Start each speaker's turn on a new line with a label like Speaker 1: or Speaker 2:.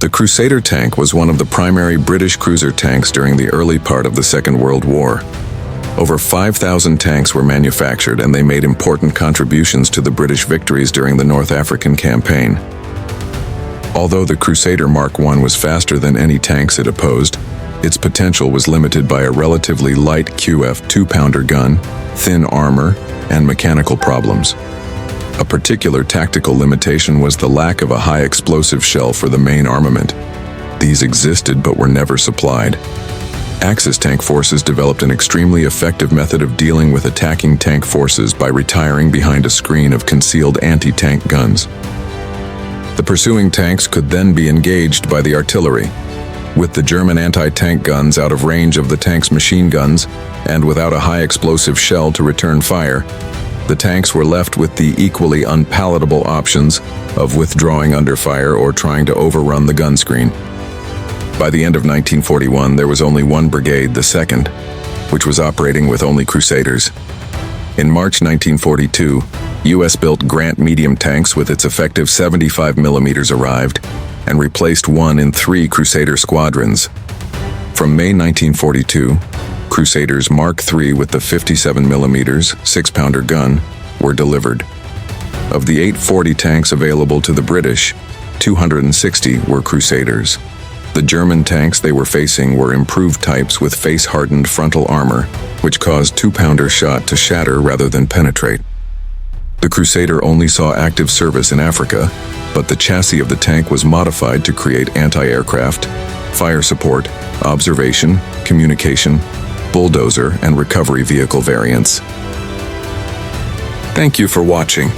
Speaker 1: The Crusader tank was one of the primary British cruiser tanks during the early part of the Second World War. Over 5,000 tanks were manufactured, and they made important contributions to the British victories during the North African campaign. Although the Crusader Mark I was faster than any tanks it opposed, its potential was limited by a relatively light QF 2-pounder gun, thin armor, and mechanical problems. A particular tactical limitation was the lack of a high explosive shell for the main armament. These existed but were never supplied. Axis tank forces developed an extremely effective method of dealing with attacking tank forces by retiring behind a screen of concealed anti-tank guns. The pursuing tanks could then be engaged by the artillery. With the German anti-tank guns out of range of the tank's machine guns, and without a high explosive shell to return fire, the tanks were left with the equally unpalatable options of withdrawing under fire or trying to overrun the gun screen. By the end of 1941, there was only one brigade, the 2nd, which was operating with only Crusaders. In March 1942, US-built Grant medium tanks with its effective 75 millimeters arrived and replaced 1 in 3 Crusader squadrons. From May 1942, Crusaders Mark III with the 57 millimeters 6-pounder gun were delivered. Of the 840 tanks available to the British, 260 were Crusaders. The German tanks they were facing were improved types with face-hardened frontal armor, which caused 2-pounder shot to shatter rather than penetrate. The Crusader only saw active service in Africa, but the chassis of the tank was modified to create anti-aircraft, fire support, observation, communication, bulldozer, and recovery vehicle variants. Thank you for watching.